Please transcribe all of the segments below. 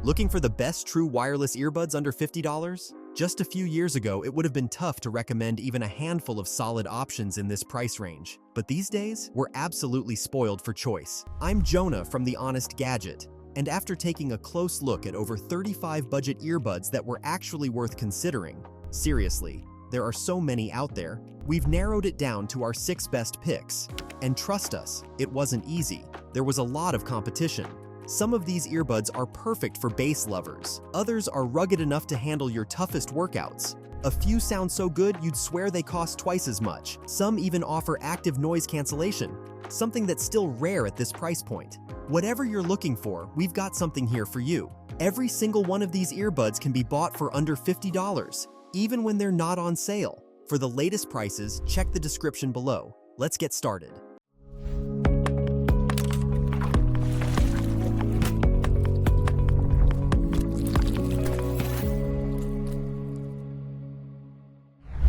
Looking for the best true wireless earbuds under $50? Just a few years ago, it would have been tough to recommend even a handful of solid options in this price range. But these days, we're absolutely spoiled for choice. I'm Jonah from the Honest Gadget, and after taking a close look at over 35 budget earbuds that were actually worth considering, seriously, there are so many out there, we've narrowed it down to our 6 best picks. And trust us, it wasn't easy. There was a lot of competition. Some of these earbuds are perfect for bass lovers. Others are rugged enough to handle your toughest workouts. A few sound so good you'd swear they cost twice as much. Some even offer active noise cancellation, something that's still rare at this price point. Whatever you're looking for, we've got something here for you. Every single one of these earbuds can be bought for under $50, even when they're not on sale. For the latest prices, check the description below. Let's get started.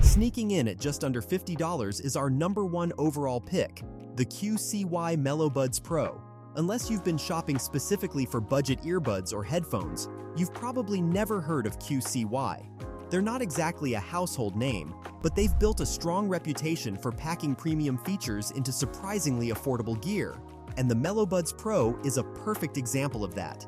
Sneaking in at just under $50 is our #1 overall pick, the QCY Mellow Buds Pro. Unless you've been shopping specifically for budget earbuds or headphones, you've probably never heard of QCY. They're not exactly a household name, but they've built a strong reputation for packing premium features into surprisingly affordable gear, and the Mellow Buds Pro is a perfect example of that.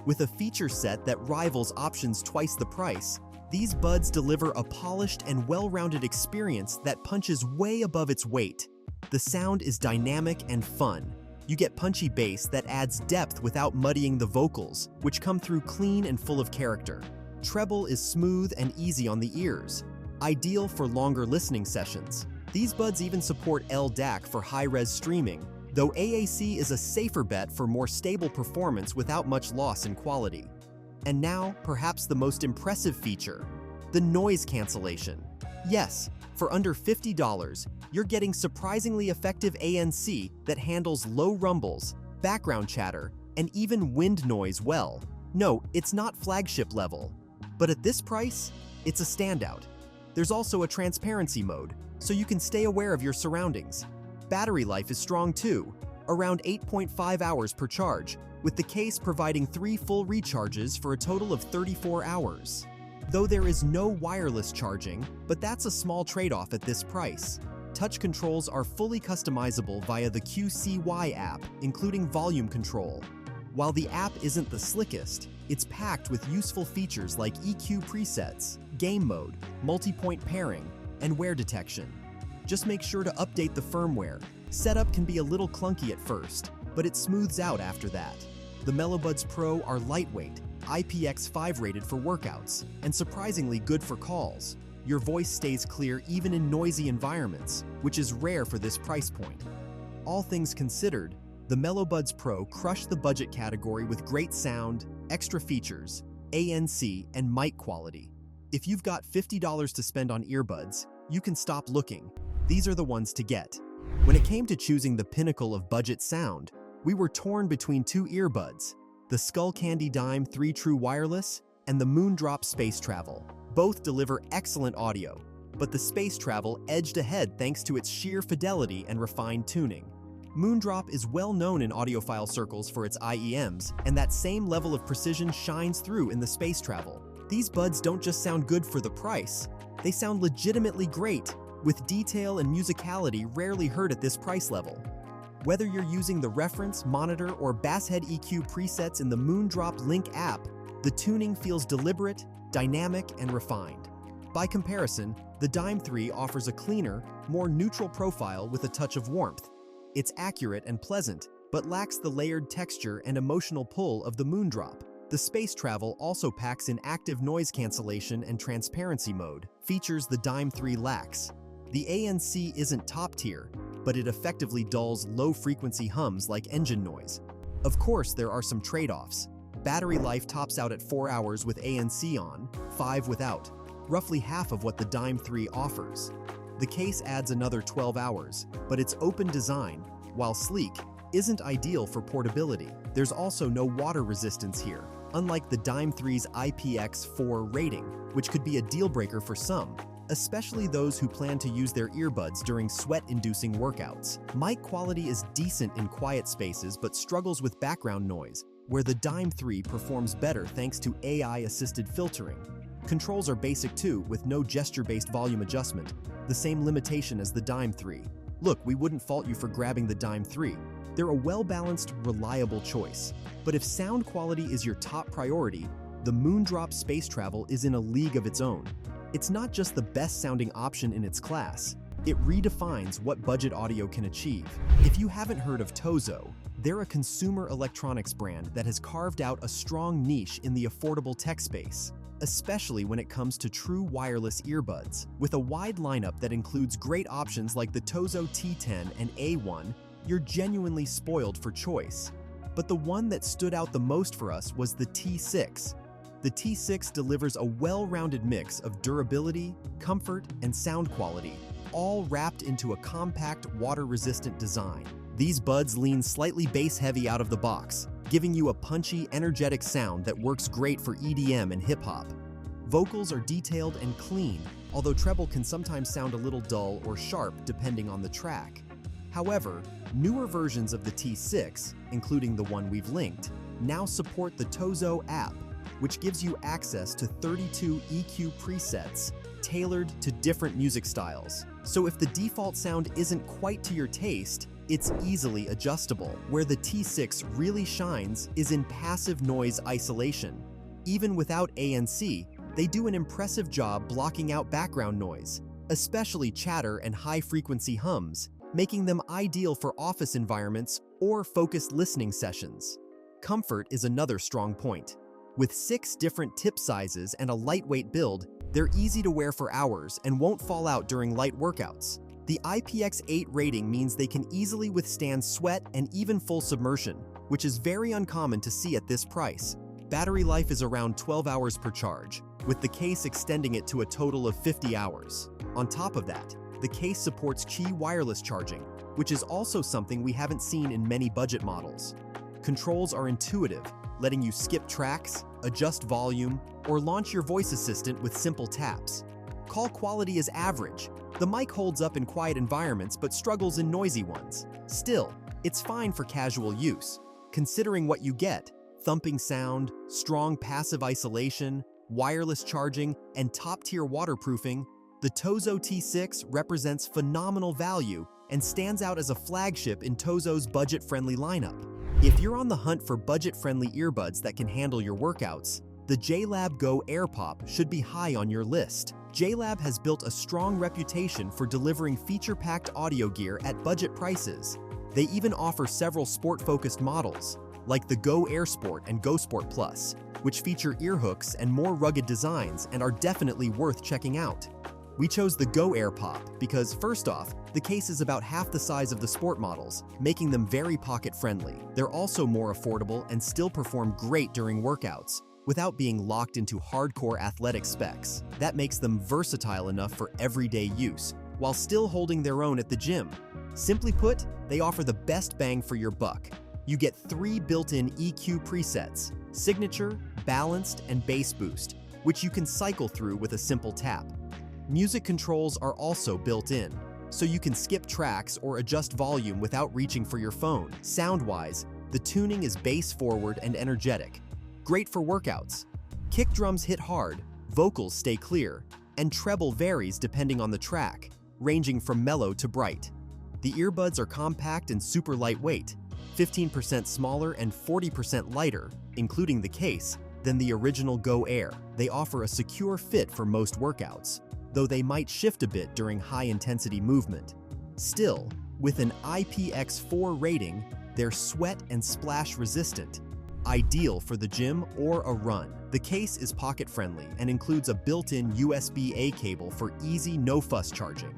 With a feature set that rivals options twice the price, these buds deliver a polished and well-rounded experience that punches way above its weight. The sound is dynamic and fun. You get punchy bass that adds depth without muddying the vocals, which come through clean and full of character. Treble is smooth and easy on the ears, ideal for longer listening sessions. These buds even support LDAC for high-res streaming, though AAC is a safer bet for more stable performance without much loss in quality. And now, perhaps the most impressive feature, the noise cancellation. Yes, for under $50, you're getting surprisingly effective ANC that handles low rumbles, background chatter, and even wind noise well. No, it's not flagship level. But at this price, it's a standout. There's also a transparency mode, so you can stay aware of your surroundings. Battery life is strong too, around 8.5 hours per charge, with the case providing 3 full recharges for a total of 34 hours. Though there is no wireless charging, but that's a small trade-off at this price. Touch controls are fully customizable via the QCY app, including volume control. While the app isn't the slickest, it's packed with useful features like EQ presets, game mode, multi-point pairing, and wear detection. Just make sure to update the firmware. Setup can be a little clunky at first, but it smooths out after that. The Mellow Buds Pro are lightweight, IPX5 rated for workouts, and surprisingly good for calls. Your voice stays clear even in noisy environments, which is rare for this price point. All things considered, the Mellow Buds Pro crushed the budget category with great sound, extra features, ANC, and mic quality. If you've got $50 to spend on earbuds, you can stop looking. These are the ones to get. When it came to choosing the pinnacle of budget sound, we were torn between 2 earbuds, the Skullcandy Dime 3 True Wireless and the Moondrop Space Travel. Both deliver excellent audio, but the Space Travel edged ahead thanks to its sheer fidelity and refined tuning. Moondrop is well known in audiophile circles for its IEMs, and that same level of precision shines through in the Space Travel. These buds don't just sound good for the price, they sound legitimately great, with detail and musicality rarely heard at this price level. Whether you're using the reference, monitor, or basshead EQ presets in the Moondrop Link app, the tuning feels deliberate, dynamic, and refined. By comparison, the Dime 3 offers a cleaner, more neutral profile with a touch of warmth. It's accurate and pleasant, but lacks the layered texture and emotional pull of the Moondrop. The Space Travel also packs in active noise cancellation and transparency mode, features the Dime 3 lacks. The ANC isn't top tier, but it effectively dulls low-frequency hums like engine noise. Of course, there are some trade-offs. Battery life tops out at 4 hours with ANC on, 5 without, roughly half of what the Dime 3 offers. The case adds another 12 hours, but its open design, while sleek, isn't ideal for portability. There's also no water resistance here, unlike the Dime 3's IPX4 rating, which could be a deal-breaker for some, especially those who plan to use their earbuds during sweat-inducing workouts. Mic quality is decent in quiet spaces but struggles with background noise, where the Dime 3 performs better thanks to AI-assisted filtering. Controls are basic too, with no gesture-based volume adjustment, the same limitation as the Dime 3. Look, we wouldn't fault you for grabbing the Dime 3. They're a well-balanced, reliable choice. But if sound quality is your top priority, the Moondrop space travel is in a league of its own. It's not just the best-sounding option in its class, it redefines what budget audio can achieve. If you haven't heard of Tozo, they're a consumer electronics brand that has carved out a strong niche in the affordable tech space, especially when it comes to true wireless earbuds. With a wide lineup that includes great options like the Tozo T10 and A1, you're genuinely spoiled for choice. But the one that stood out the most for us was the T6. The T6 delivers a well-rounded mix of durability, comfort, and sound quality, all wrapped into a compact, water-resistant design. These buds lean slightly bass-heavy out of the box, giving you a punchy, energetic sound that works great for EDM and hip-hop. Vocals are detailed and clean, although treble can sometimes sound a little dull or sharp depending on the track. However, newer versions of the T6, including the one we've linked, now support the Tozo app, which gives you access to 32 EQ presets tailored to different music styles. So if the default sound isn't quite to your taste, it's easily adjustable. Where the T6 really shines is in passive noise isolation. Even without ANC, they do an impressive job blocking out background noise, especially chatter and high-frequency hums, making them ideal for office environments or focused listening sessions. Comfort is another strong point. With 6 different tip sizes and a lightweight build, they're easy to wear for hours and won't fall out during light workouts. The IPX8 rating means they can easily withstand sweat and even full submersion, which is very uncommon to see at this price. Battery life is around 12 hours per charge, with the case extending it to a total of 50 hours. On top of that, the case supports Qi wireless charging, which is also something we haven't seen in many budget models. Controls are intuitive, letting you skip tracks, adjust volume, or launch your voice assistant with simple taps. Call quality is average. The mic holds up in quiet environments but struggles in noisy ones. Still, it's fine for casual use. Considering what you get, thumping sound, strong passive isolation, wireless charging, and top-tier waterproofing, the Tozo T6 represents phenomenal value and stands out as a flagship in Tozo's budget-friendly lineup. If you're on the hunt for budget-friendly earbuds that can handle your workouts, the JLab Go Air Pop should be high on your list. JLab has built a strong reputation for delivering feature-packed audio gear at budget prices. They even offer several sport-focused models, like the Go Air Sport and Go Sport Plus, which feature earhooks and more rugged designs and are definitely worth checking out. We chose the Go Air Pop because, first off, the case is about half the size of the sport models, making them very pocket-friendly. They're also more affordable and still perform great during workouts, without being locked into hardcore athletic specs. That makes them versatile enough for everyday use, while still holding their own at the gym. Simply put, they offer the best bang for your buck. You get 3 built-in EQ presets: signature, balanced, and bass boost, which you can cycle through with a simple tap. Music controls are also built in, so you can skip tracks or adjust volume without reaching for your phone. Sound-wise, the tuning is bass-forward and energetic, great for workouts. Kick drums hit hard, vocals stay clear, and treble varies depending on the track, ranging from mellow to bright. The earbuds are compact and super lightweight, 15% smaller and 40% lighter, including the case, than the original Go Air. They offer a secure fit for most workouts, though they might shift a bit during high-intensity movement. Still, with an IPX4 rating, they're sweat and splash resistant, ideal for the gym or a run. The case is pocket-friendly and includes a built-in USB-A cable for easy, no-fuss charging.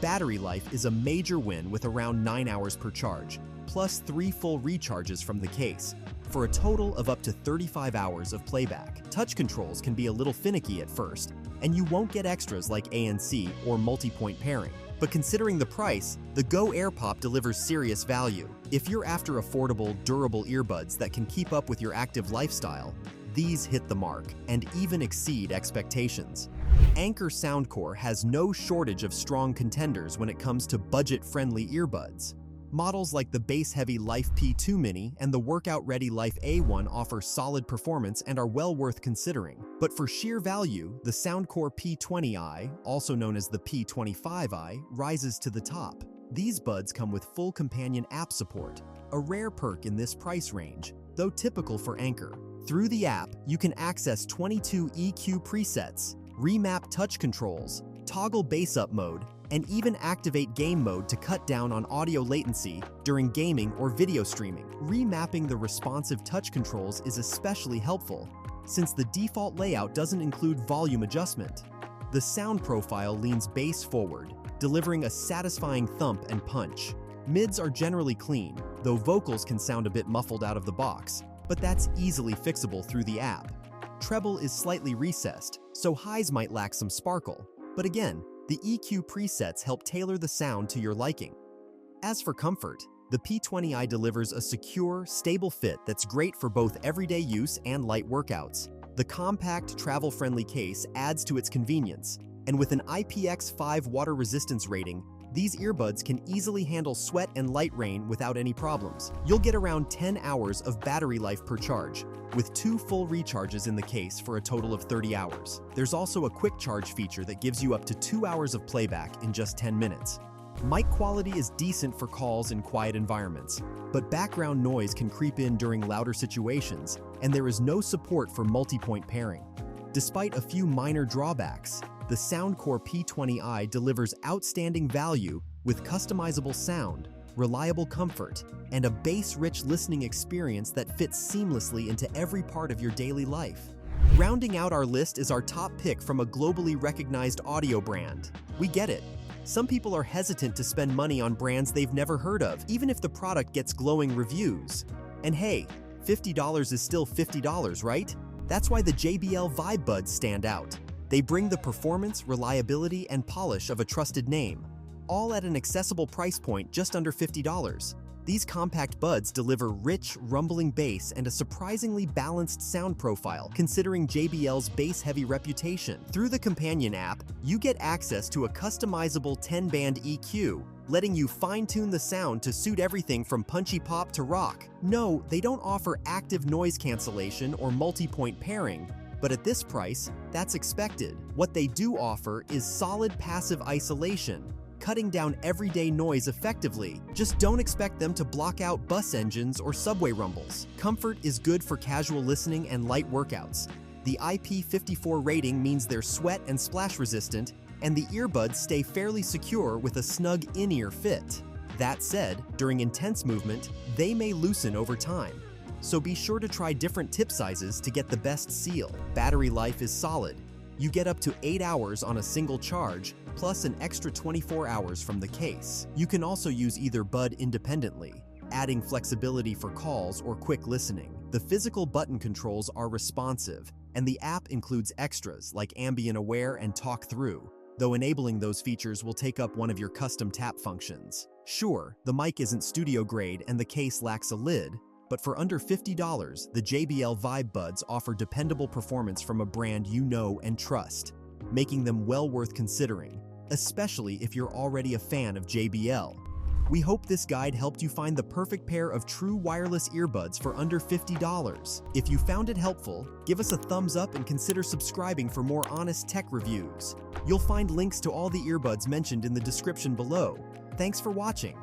Battery life is a major win with around 9 hours per charge, plus 3 full recharges from the case, for a total of up to 35 hours of playback. Touch controls can be a little finicky at first, and you won't get extras like ANC or multi-point pairing. But considering the price, the Go Air Pop delivers serious value. If you're after affordable, durable earbuds that can keep up with your active lifestyle, these hit the mark and even exceed expectations. Anker Soundcore has no shortage of strong contenders when it comes to budget-friendly earbuds. Models like the bass-heavy Life P2 Mini and the workout-ready Life A1 offer solid performance and are well worth considering. But for sheer value, the Soundcore P20i, also known as the P25i, rises to the top. These buds come with full companion app support, a rare perk in this price range, though typical for Anker. Through the app, you can access 22 EQ presets, remap touch controls, toggle bass up mode, and even activate game mode to cut down on audio latency during gaming or video streaming. Remapping the responsive touch controls is especially helpful, since the default layout doesn't include volume adjustment. The sound profile leans bass forward, delivering a satisfying thump and punch. Mids are generally clean, though vocals can sound a bit muffled out of the box, but that's easily fixable through the app. Treble is slightly recessed, so highs might lack some sparkle, but again, the EQ presets help tailor the sound to your liking. As for comfort, the P20i delivers a secure, stable fit that's great for both everyday use and light workouts. The compact, travel-friendly case adds to its convenience, and with an IPX5 water resistance rating, these earbuds can easily handle sweat and light rain without any problems. You'll get around 10 hours of battery life per charge, with 2 full recharges in the case for a total of 30 hours. There's also a quick charge feature that gives you up to 2 hours of playback in just 10 minutes. Mic quality is decent for calls in quiet environments, but background noise can creep in during louder situations, and there is no support for multi-point pairing. Despite a few minor drawbacks, the Soundcore P20i delivers outstanding value with customizable sound, reliable comfort, and a bass-rich listening experience that fits seamlessly into every part of your daily life. Rounding out our list is our top pick from a globally recognized audio brand. We get it. Some people are hesitant to spend money on brands they've never heard of, even if the product gets glowing reviews. And hey, $50 is still $50, right? That's why the JBL Vibe Buds stand out. They bring the performance, reliability, and polish of a trusted name, all at an accessible price point just under $50. These compact buds deliver rich, rumbling bass and a surprisingly balanced sound profile, considering JBL's bass-heavy reputation. Through the companion app, you get access to a customizable 10-band EQ, letting you fine-tune the sound to suit everything from punchy pop to rock. No, they don't offer active noise cancellation or multi-point pairing, but at this price, that's expected. What they do offer is solid passive isolation, cutting down everyday noise effectively. Just don't expect them to block out bus engines or subway rumbles. Comfort is good for casual listening and light workouts. The IP54 rating means they're sweat and splash resistant, and the earbuds stay fairly secure with a snug in-ear fit. That said, during intense movement, they may loosen over time. So be sure to try different tip sizes to get the best seal. Battery life is solid. You get up to 8 hours on a single charge, plus an extra 24 hours from the case. You can also use either bud independently, adding flexibility for calls or quick listening. The physical button controls are responsive, and the app includes extras like ambient aware and talk through, though enabling those features will take up one of your custom tap functions. Sure, the mic isn't studio grade and the case lacks a lid, but for under $50, the JBL Vibe Buds offer dependable performance from a brand you know and trust, making them well worth considering, especially if you're already a fan of JBL. We hope this guide helped you find the perfect pair of true wireless earbuds for under $50. If you found it helpful, give us a thumbs up and consider subscribing for more honest tech reviews. You'll find links to all the earbuds mentioned in the description below. Thanks for watching.